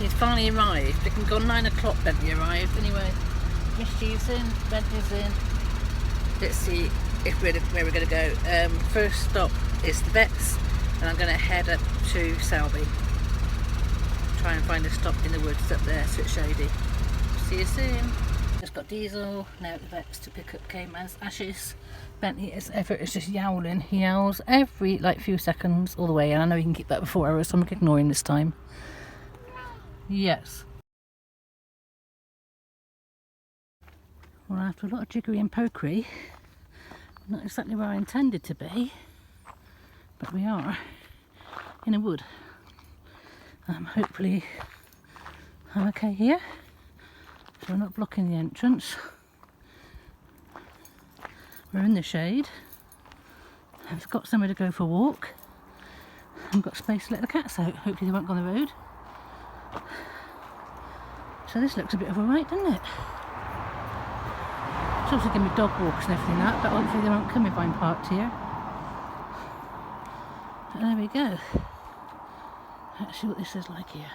He's finally arrived. It can go 9 o'clock, Bentley arrived. Anyway, Misty's in, Bentley's in. Let's see if where we're going to go. First stop is the vets, and I'm going to head up to Selby. Try and find a stop in the woods up there so it's shady. See you soon. Just got Diesel now at the vets to pick up K-Man's ashes. Bentley, as ever, is just yowling. He yowls every few seconds all the way, and I know he can keep that for 4 hours, so I'm ignoring this time. Yes. Well, after a lot of jiggery and pokery, not exactly where I intended to be, but we are in a wood. Hopefully I'm okay here, so we're not blocking the entrance. We're in the shade. I've got somewhere to go for a walk. I've got space to let the cats out. Hopefully they won't go on the road. So this looks a bit of a right, doesn't it? It's also going to be dog walks and everything like that, but hopefully they won't come if I'm parked here. But there we go. Let's see what this is like here.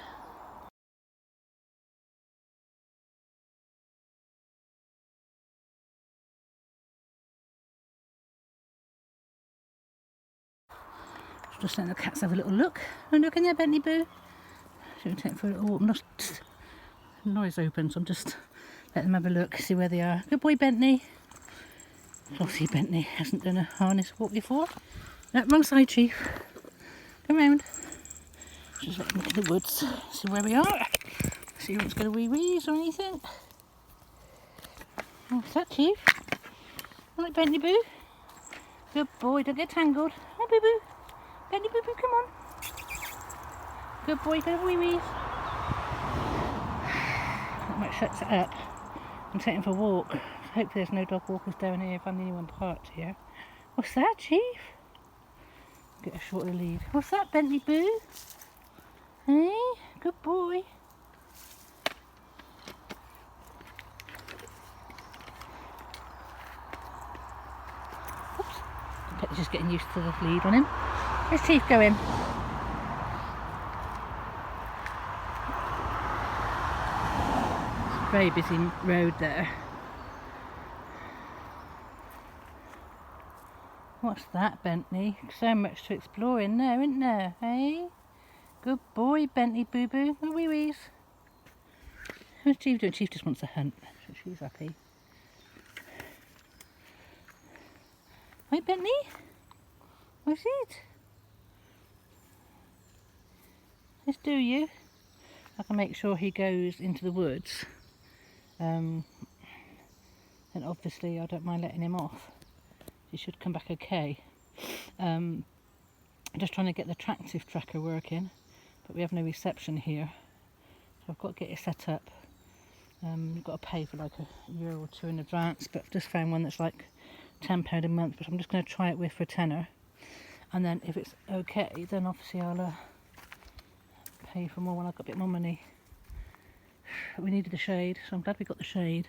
Just letting the cats have a little look. Oh, look in there, Bentley Boo. Should we take for a little walk? The noise open, so I'm just letting them have a look, see where they are. Good boy, Bentley. Obviously, Bentley hasn't done a harness walk before. No, wrong side, Chief. Come round. Just let them look in the woods, see where we are. See if it's got a wee wees or anything. What's that, Chief? Right, Bentley Boo. Good boy, don't get tangled. Oh, Boo Boo. Bentley Boo Boo, come on. Good boy, got a wee wees. That might shut it up. I'm taking for a walk. Hopefully there's no dog walkers down here if I'm the only one parked here. What's that, Chief? Get a shorter lead. What's that, Bentley Boo? Hey, good boy. Oops. Pet's just getting used to the lead on him. Where's Chief going? It's a very busy road there. What's that, Bentley? So much to explore in there, isn't there? Hey? Good boy, Bentley Boo Boo. Oh, wee wees. What's Chief doing? Chief just wants to hunt, so she's happy. Right, Bentley? What's it? Let's do you. I can make sure he goes into the woods. And obviously I don't mind letting him off. He should come back okay. I'm just trying to get the tractive tracker working, but we have no reception here. So I've got to get it set up. You've got to pay for like €1 or €2 in advance, but I've just found one that's like £10 a month, but I'm just going to try it with for a tenner. And then if it's okay, then obviously I'll pay for more when I've got a bit more money. We needed the shade, so I'm glad we got the shade.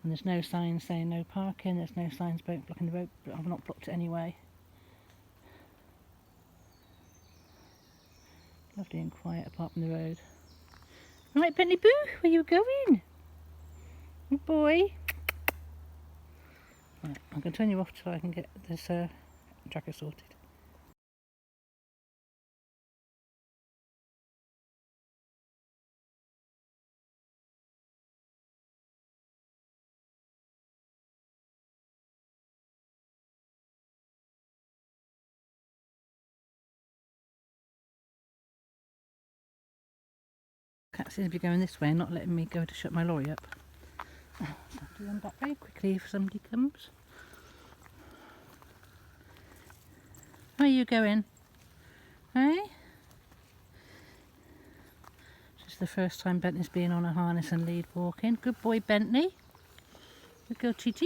And there's no signs saying no parking, there's no signs blocking the road, but I've not blocked it anyway. Lovely and quiet apart from the road. Right, Bentley Boo, where you going? Good boy. Right, I'm going to turn you off till I can get this tracker sorted. Cat seems to be going this way and not letting me go to shut my lorry up. So I have to run back very quickly if somebody comes. Where are you going? Hey? This is the first time Bentley's been on a harness and lead walking. Good boy, Bentley. Good girl, Chief.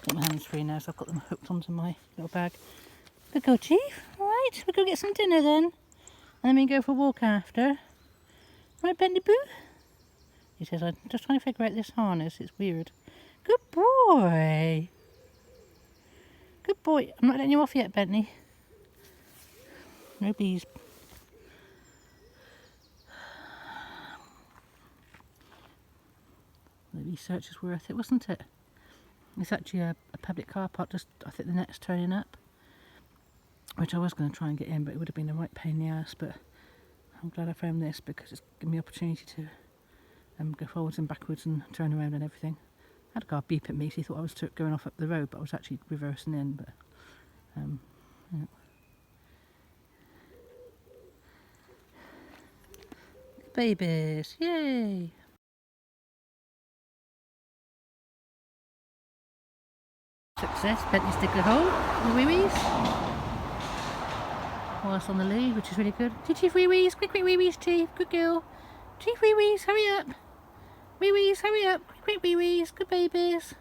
Got my hands free now, so I've got them hooked onto my little bag. Good girl, Chief. Alright, we'll go get some dinner then. And then we can go for a walk after. Right, Bentley Boo? He says, I'm just trying to figure out this harness, it's weird. Good boy. Good boy. I'm not letting you off yet, Bentley. No bees. The research is worth it, wasn't it? It's actually a public car park, just I think the next turning up, which I was going to try and get in, but it would have been a right pain in the ass. But I'm glad I found this because it's given me the opportunity to go forwards and backwards and turn around and everything. I had a car beep at me, so he thought I was going off up the road, but I was actually reversing in. But yeah. Babies, yay! Success, Bentley's dig the hole, the wee-wees. Whilst on the lead, which is really good. Chief wee-wees, quick wee-wees, Chief, good girl. Chief wee-wees, hurry up. Wee-wees, hurry up, quick wee-wees, good babies.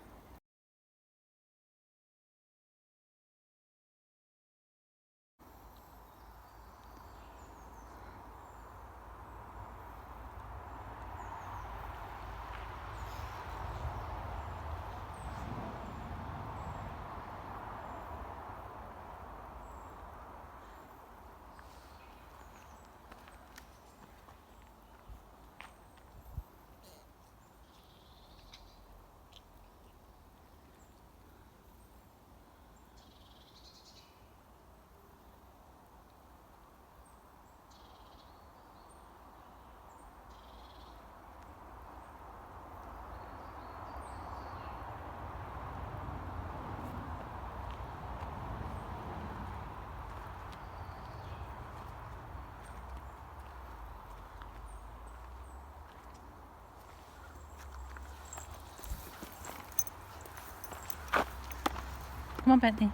Come on, Bentley.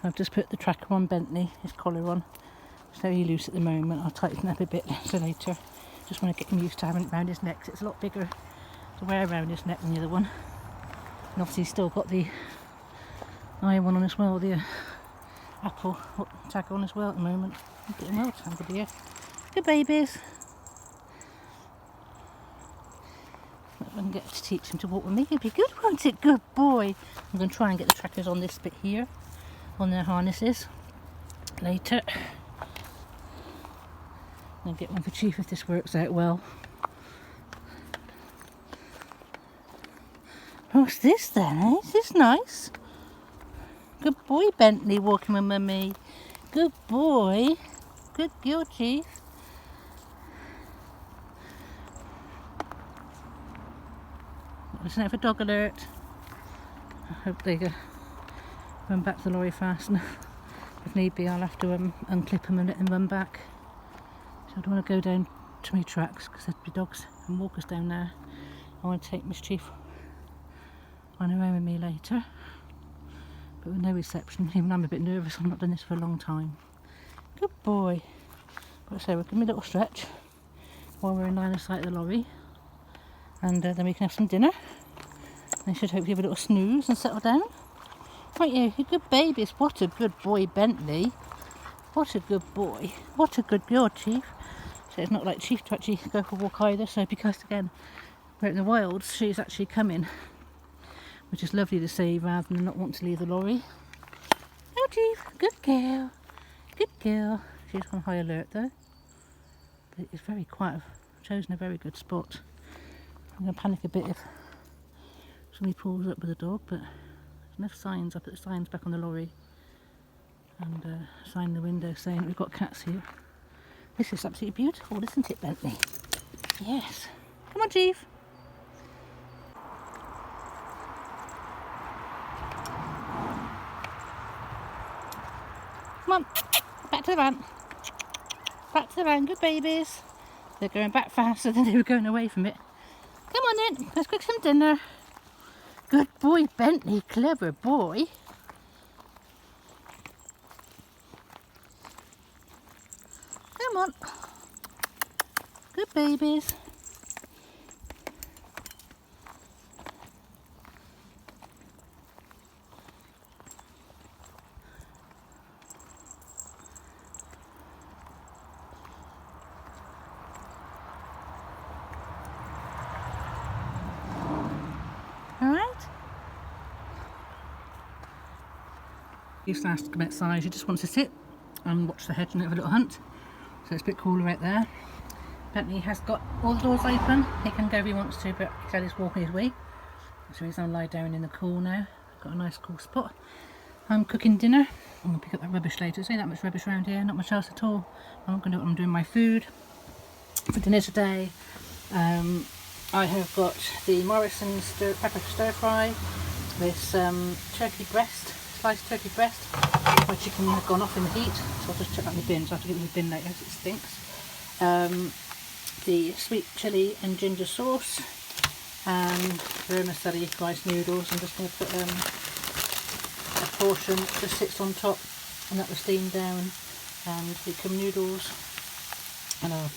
I've just put the tracker on Bentley, his collar on. It's very loose at the moment. I'll tighten up a bit so later. Just want to get him used to having it around his neck, 'cause it's a lot bigger to wear around his neck than the other one. And obviously he's still got the iron one on as well, the Apple tag on as well at the moment. I'm getting well tangled here. Good babies. I can get to teach him to walk with me. It'd be good, won't it? Good boy. I'm going to try and get the trackers on this bit here, on their harnesses, later. I'll get one for Chief if this works out well. What's this then, eh? Is this nice? Good boy, Bentley, walking with Mummy. Good boy. Good girl, Chief. Listen out for dog alert. I hope they run back to the lorry fast enough. If need be, I'll have to unclip them and let them run back. So I don't want to go down too many tracks because there'd be dogs and walkers down there. I want to take Miss Chief on her own with me later. But with no reception, even I'm a bit nervous. I've not done this for a long time. Good boy. But so we'll give me a little stretch while we're in line of sight of the lorry. And then we can have some dinner. They should hopefully have a little snooze and settle down. Right, you good babies. What a good boy, Bentley. What a good boy. What a good girl, Chief. So it's not like Chief to actually go for a walk either. So because, again, we're in the wilds, she's actually coming. Which is lovely to see rather than not want to leave the lorry. Oh, Chief. Good girl. Good girl. She's on high alert, though. But it's very quiet. I've chosen a very good spot. I'm going to panic a bit if somebody pulls up with a dog, but there's enough signs. I put the signs back on the lorry and a sign in the window saying we've got cats here. This is absolutely beautiful, isn't it, Bentley? Yes. Come on, Chief. Come on, back to the van. Back to the van, good babies. They're going back faster than they were going away from it. Come on then, let's cook some dinner. Good boy, Bentley, clever boy. Come on. Good babies. All right. he's asked to come outside. He just wants to sit and watch the hedge and have a little hunt. So it's a bit cooler out there. Bentley has got all the doors open. He can go if he wants to, but he said he's walking his way. So he's going to lie down in the cool now. Got a nice cool spot. I'm cooking dinner. I'm going to pick up that rubbish later. See that much rubbish around here? Not much else at all. I'm doing my food for dinner today. I have got the Morrison pepper stir fry. This turkey breast, sliced turkey breast. My chicken had gone off in the heat, so I'll just chuck that in the bin. So I have to get it in the bin later because it stinks. The sweet chilli and ginger sauce, and vermicelli rice noodles. I'm just going to put a portion that just sits on top and that will steam down, and the cum noodles. And I'm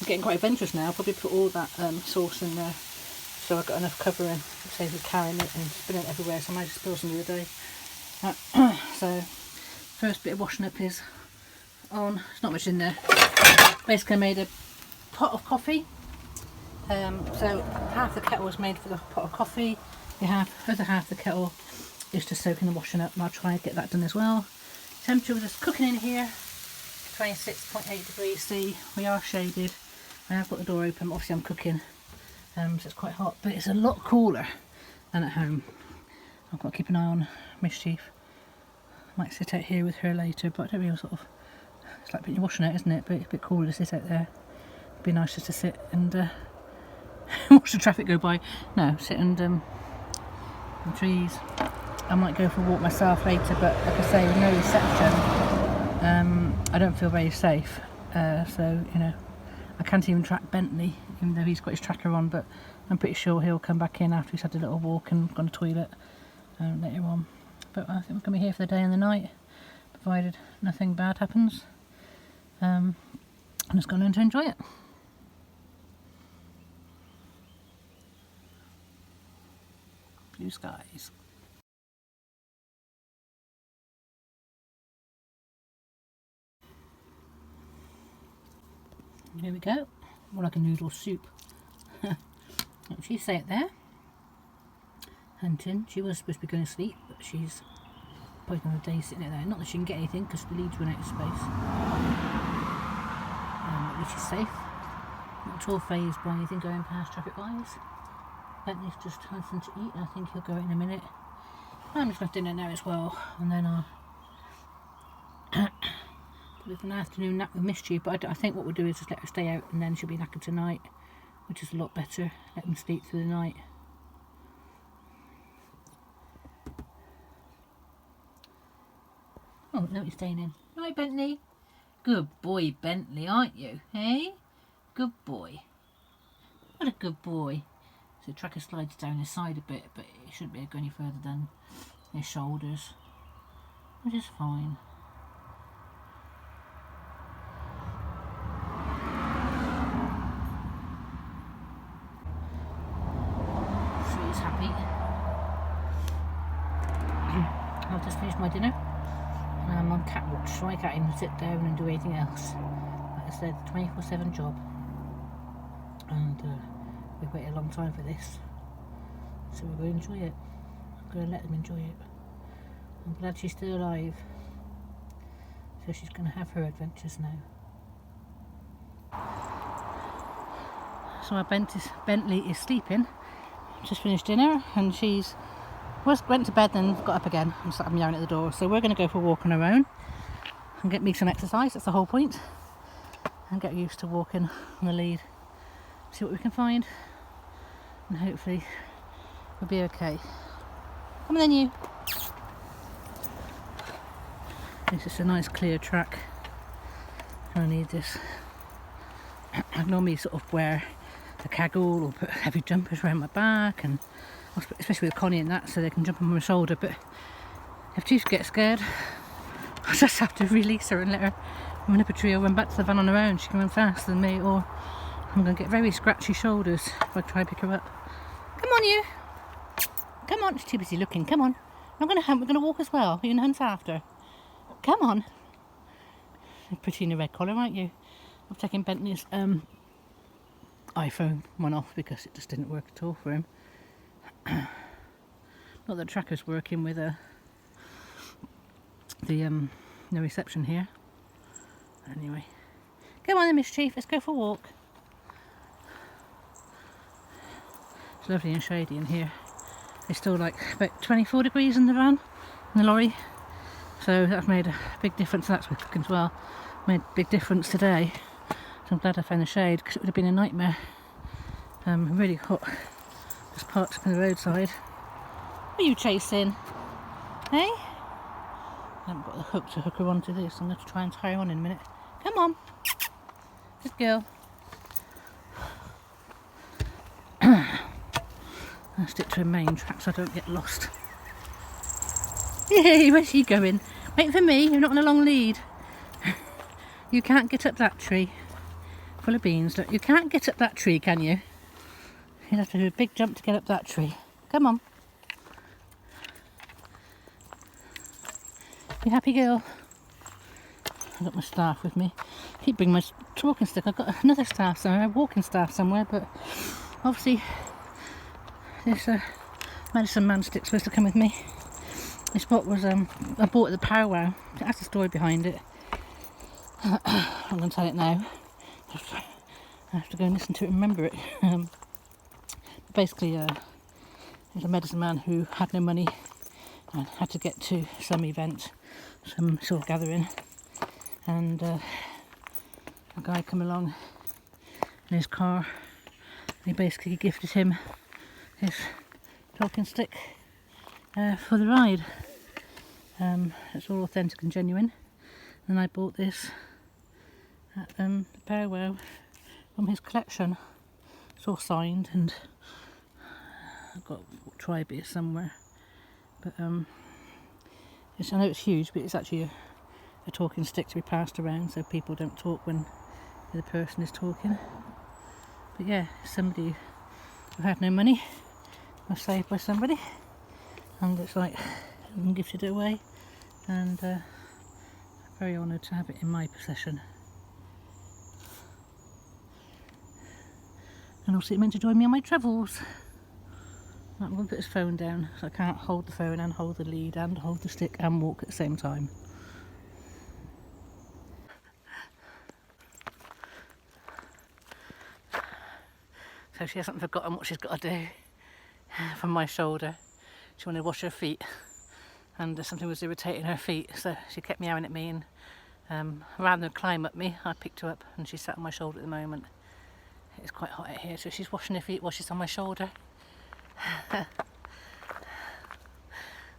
getting quite adventurous now. I'll probably put all that sauce in there so I've got enough covering. It saves me carrying it and spilling it everywhere, so I might just spill some the other day. So first bit of washing up is on. There's not much in there. Basically I made a pot of coffee. So half the kettle was made for the pot of coffee. The other half of the kettle is just soaking and washing up, and I'll try and get that done as well. Temperature was just cooking in here, 26.8 degrees C. We are shaded. I have got the door open, obviously I'm cooking, so it's quite hot, but it's a lot cooler than at home. I've got to keep an eye on Mischief. Might sit out here with her later, but I don't really sort of, it's like putting your washing out, isn't it? But it's a bit cooler to sit out there. It'd be nice just to sit and watch the traffic go by. No, sit and the trees. I might go for a walk myself later, but like I say, with no reception, I don't feel very safe. So, you know, I can't even track Bentley, even though he's got his tracker on, but I'm pretty sure he'll come back in after he's had a little walk and gone to the toilet later on. But I think we're going to be here for the day and the night, provided nothing bad happens. I'm just going to learn to enjoy it. Blue skies. Here we go. More like a noodle soup. She's out there hunting. She was supposed to be going to sleep, but she's probably on a day sitting out there. Not that she can get anything because the leads run out of space. Which is safe. Not at all phased by anything going past traffic wise. Bentley's just had something to eat, and I think he'll go in a minute. I'm just going to dinner now as well, and then I'll with an afternoon nap with Mischief, but I think what we'll do is just let her stay out, and then she'll be knackered tonight, which is a lot better. Let them sleep through the night. Oh, no, he's staying in. Right, Bentley. Good boy, Bentley, aren't you? Hey? Good boy. What a good boy. So the tracker slides down his side a bit, but it shouldn't be able to go any further than his shoulders, which is fine. Happy. I've just finished my dinner and I'm on cat watch, so I can't even sit down and do anything else. Like I said, 24/7 job, and we've waited a long time for this, so we're going to enjoy it. I'm going to let them enjoy it. I'm glad she's still alive, so she's going to have her adventures now. So our Bentley is sleeping. Just finished dinner, and she's went to bed and got up again and started meowing at the door. So we're going to go for a walk on our own and get me some exercise. That's the whole point, and get used to walking on the lead. See what we can find, and hopefully we'll be okay. Come on then, you. It's just a nice clear track. I need this. I normally sort of wear a caggle or put heavy jumpers around my back, and especially with Connie and that, so they can jump on my shoulder. But if she gets scared, I'll just have to release her and let her run up a tree or run back to the van on her own. She can run faster than me, or I'm going to get very scratchy shoulders if I try to pick her up. Come on, you. Come on. She's too busy looking. Come on. I'm going to hunt. We're going to walk as well. You're going to hunt after. Come on. You're pretty in a red collar, aren't you? I've taken Bentley's iPhone one off because it just didn't work at all for him. Not that the tracker's working with a the no reception here. Anyway, come on then, Mischief, let's go for a walk. It's lovely and shady in here. It's still like about 24 degrees in the van, in the lorry. So that's made a big difference. That's with cooking as well. Made a big difference today. So I'm glad I found the shade, because it would have been a nightmare. Really hot. Just parked up on the roadside. What are you chasing? Hey? I haven't got the hook to hook her onto this. I'm going to try and tie her on in a minute. Come on. Good girl. I'll stick to a main track so I don't get lost. Yay, where's she going? Wait for me, you're not on a long lead. You can't get up that tree. Full of beans. Look, you can't get up that tree, can you? You'll have to do a big jump to get up that tree. Come on. You happy girl? I've got my staff with me. I keep bringing my walking stick. I've got another staff somewhere, a walking staff somewhere, but obviously this medicine man stick's supposed to come with me. This what was I bought at the powwow. That's the story behind it. I'm going to tell it now. I have to go and listen to it and remember it. Basically, there's a medicine man who had no money and had to get to some event, some sort of gathering, and a guy come along in his car, and he basically gifted him his talking stick for the ride. It's all authentic and genuine, and I bought this at the powwow from his collection. It's all signed, and I've got tribe here somewhere, but I know it's huge, but it's actually a talking stick to be passed around so people don't talk when the person is talking. But yeah, somebody who had no money was saved by somebody, and it's like I'm gifted it away, and very honoured to have it in my possession. And also it meant to join me on my travels. I'm going to put his phone down, so I can't hold the phone and hold the lead and hold the stick and walk at the same time. So she hasn't forgotten what she's got to do from my shoulder. She wanted to wash her feet, and something was irritating her feet, so she kept meowing at me, and rather than climb up me, I picked her up and she sat on my shoulder at the moment. It's quite hot out here, so she's washing her feet while she's on my shoulder.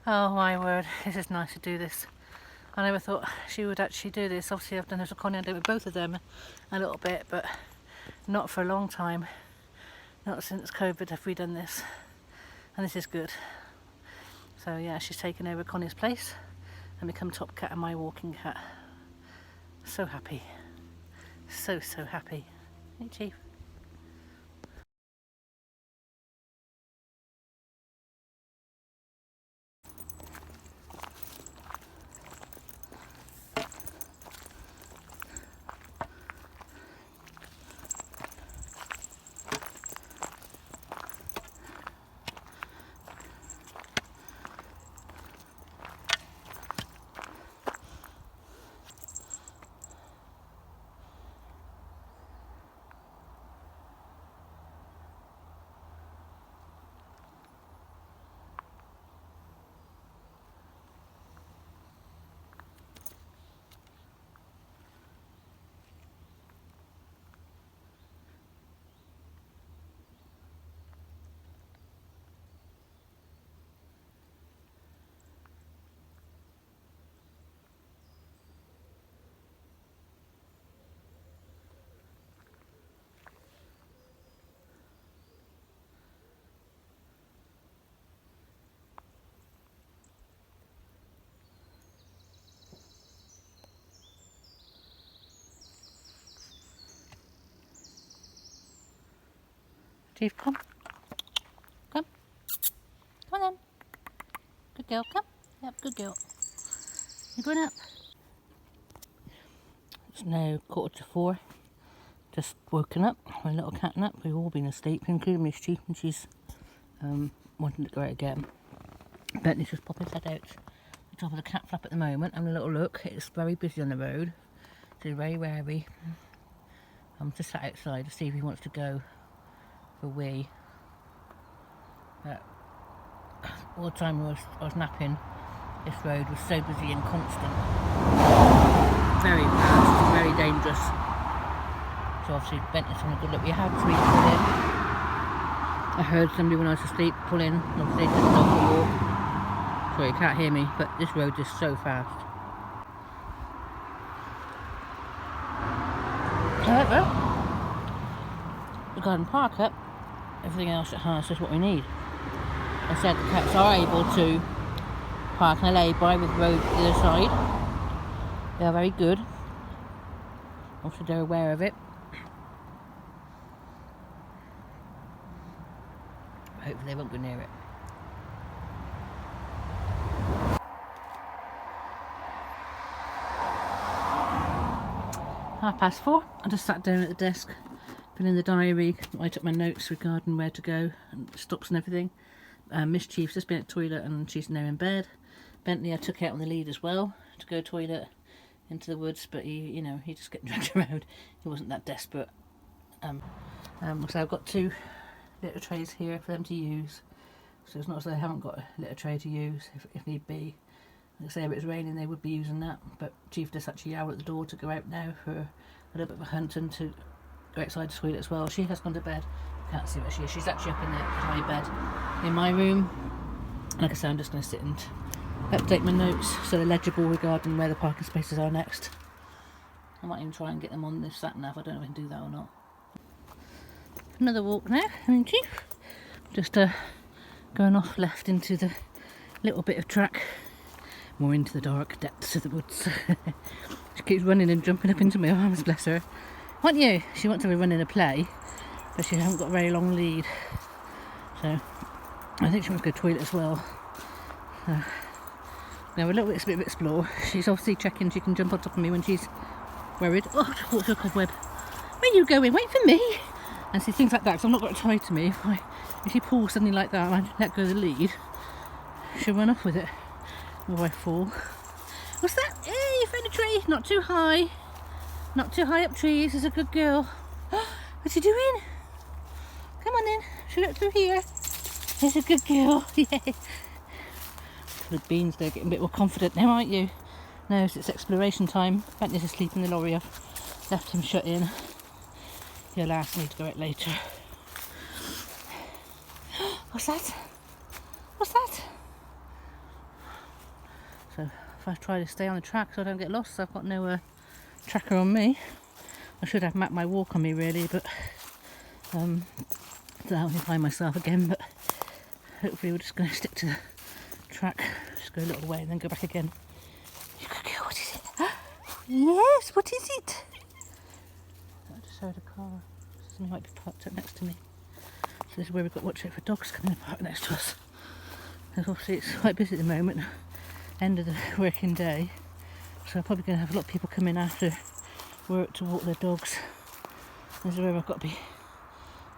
Oh my word, this is nice to do this. I never thought she would actually do this. Obviously I've done this with Connie, I did it with both of them a little bit, but not for a long time. Not since COVID have we done this, and this is good. So yeah, she's taken over Connie's place and become top cat and my walking cat. So happy, so happy. Hey Chief. Chief, come. Come. Come on then. Good girl, come. Yep, good girl. You're going up. It's now 3:45. Just woken up. My little cat nap. We've all been asleep, including Miss Chief, and she's wanting to go out again. Bentley's just popping his head out the top of the cat flap at the moment, having a little look. It's very busy on the road, so very wary. I'm just sat outside to see if he wants to go for a wee. But all the time I was napping, this road was so busy and constant. Very fast, very dangerous. So obviously Bentley's having a good look. We had 3 pull in. I heard somebody when I was asleep pull in. Obviously took the dog for a walk. Sorry, you can't hear me, but this road is so fast. However, the garden park up, everything else at house is what we need. I said the cats are able to park in a lay-by with the road to the other side. They are very good. Also, they're aware of it. Hopefully they won't go near it. "4:30. I just sat down at the desk, filling the diary. I took my notes regarding where to go and stops and everything. Miss Chief's just been at the toilet and she's now in bed. Bentley I took out on the lead as well to go toilet into the woods, but he just getting dragged around. He wasn't that desperate. So I've got 2 litter trays here for them to use. So it's not as though they haven't got a litter tray to use if need be. Like I say, if it was raining they would be using that, but Chief does actually howl at the door to go out now for a little bit of a hunt and to go outside to toilet as well. She has gone to bed. Can't see where she is. She's actually up in the high bed in my room. Like I say, I'm just going to sit and update my notes so they're legible regarding where the parking spaces are next. I might even try and get them on this sat nav. I don't know if I can do that or not. Another walk now, isn't Chief? Just going off left into the little bit of track, more into the dark depths of the woods. She keeps running and jumping up into my arms, bless her. Aren't you? She wants to be running a play, but she hasn't got a very long lead. So I think she wants to go to the toilet as well. Now a little bit of explore. She's obviously checking she can jump on top of me when she's worried. Oh, I caught her cobweb. Where are you going? Wait for me. And see, things like that, because I've not got it tied to me. If she pulls something like that and I let go of the lead, she'll run off with it. Or I fall. What's that? Hey, you found a tree. Not too high. Not too high up trees. Is a good girl. What's she doing? Come on then. She'll look through here. There's a good girl. Yeah. The beans, they're getting a bit more confident now, aren't you? No, it's exploration time. Bentley's asleep in the lorry. I've left him shut in. He'll ask me to go out later. What's that? What's that? So if I try to stay on the track so I don't get lost, I've got no tracker on me. I should have mapped my walk on me really, but so I'll find myself again. But hopefully we're just going to stick to the track. Just go a little way and then go back again. You could go. What is it? Yes. What is it? I just heard a car. Something might be parked up next to me. So this is where we've got to watch out for dogs coming and park next to us. And obviously it's quite busy at the moment, end of the working day. So I'm probably going to have a lot of people come in after work to walk their dogs. This is where I've got to be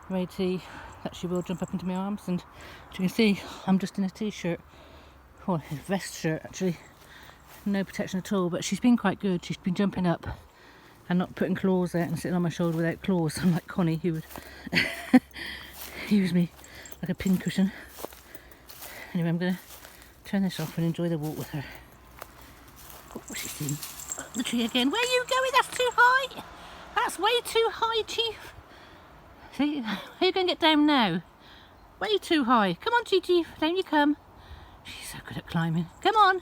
ready that she will jump up into my arms. And as you can see, I'm just in a t-shirt, or a vest shirt actually. No protection at all, but she's been quite good. She's been jumping up and not putting claws out and sitting on my shoulder without claws, unlike Connie, who would use me like a pincushion. Anyway, I'm going to turn this off and enjoy the walk with her. Oh, what's she doing? Up the tree again. Where are you going? That's too high. That's way too high, Chief. See, how are you going to get down now? Way too high. Come on, Chief. Down you come. She's so good at climbing. Come on.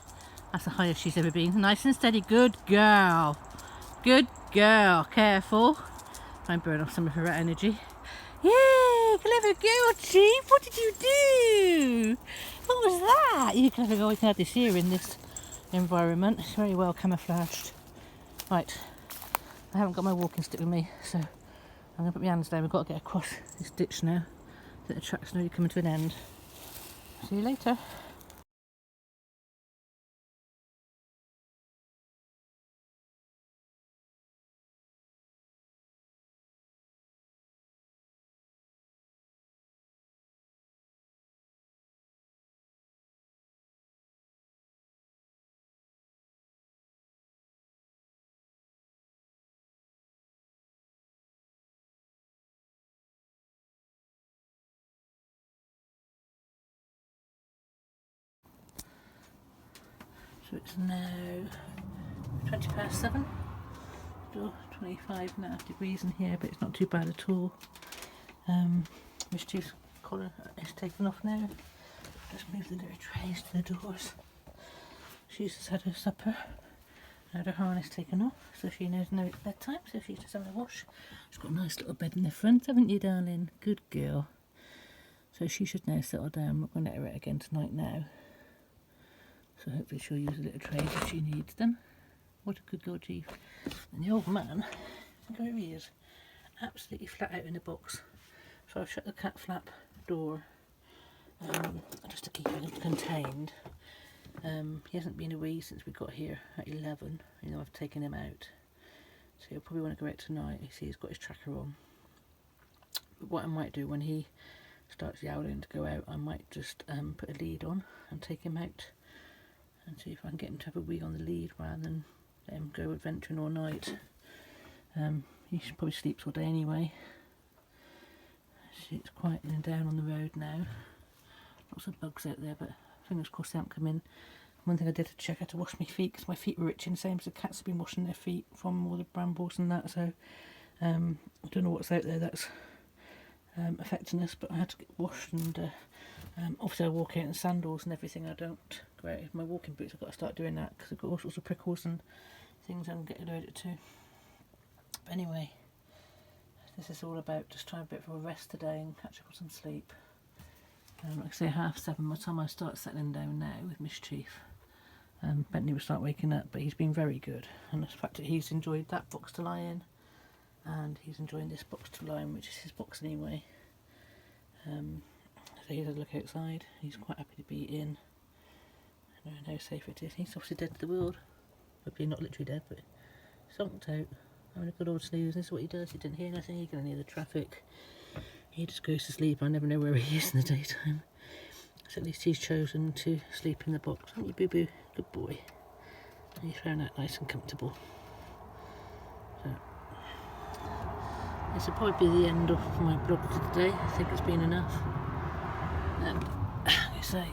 That's the highest she's ever been. Nice and steady. Good girl. Good girl. Careful. Try and burn off some of her energy. Yay! Clever girl, Chief. What did you do? What was that? You clever girl. We can have this here in this environment. It's very well camouflaged. Right. I haven't got my walking stick with me, so I'm going to put my hands down. We've got to get across this ditch now. That the track's slowly coming to an end. See you later. So it's now 7:20. Still 25.5 degrees in here, but it's not too bad at all. Mischief's collar is taken off now. Just move the little trays to the doors. She's just had her supper. Had her harness taken off, so she knows now it's bedtime, so she's just having a wash. She's got a nice little bed in the front, haven't you, darling? Good girl. So she should now settle down. I'm not going to let her out again tonight now. So hopefully she'll use the little trays if she needs them. What a good girl, Chief. And the old man, look where he is, absolutely flat out in the box. So I've shut the cat flap door just to keep him contained. He hasn't been away since we got here at 11. You know, I've taken him out, so he'll probably want to go out tonight. You see, he's got his tracker on. But what I might do when he starts yowling to go out, I might just put a lead on and take him out and see if I can get him to have a wee on the lead rather than let him go adventuring all night. He probably sleeps all day anyway. It's quietening down on the road now. Lots of bugs out there, but fingers crossed they haven't come in. One thing I did to check, I had to wash my feet because my feet were itching, same as the cats have been washing their feet from all the brambles and that. So I don't know what's out there that's affecting us, but I had to get washed. And obviously I walk out in sandals and everything. I don't go out in my walking boots. I've got to start doing that because I've got all sorts of prickles and things I'm getting allergic to. But anyway, this is all about just trying a bit of a rest today and catch up on some sleep. Like I say, 7:30 by the time I start settling down now with Mischief. Bentley will start waking up, but he's been very good. And the fact that he's enjoyed that box to lie in, and he's enjoying this box to lie in, which is his box anyway. So he's had a look outside. He's quite happy to be in. I don't know how safe it is. He's obviously dead to the world. Hopefully not literally dead, but zonked out. Having a good old snooze. This is what he does. He didn't hear nothing. He can hear the traffic. He just goes to sleep. I never know where he is in the daytime. So at least he's chosen to sleep in the box. Aren't you, boo-boo? Good boy. And he's found that nice and comfortable. So this will probably be the end of my blog for today. I think it's been enough. Like I say,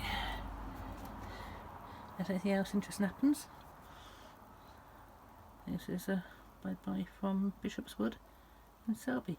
if anything else interesting happens, this is a bye-bye from Bishop's Wood in Selby.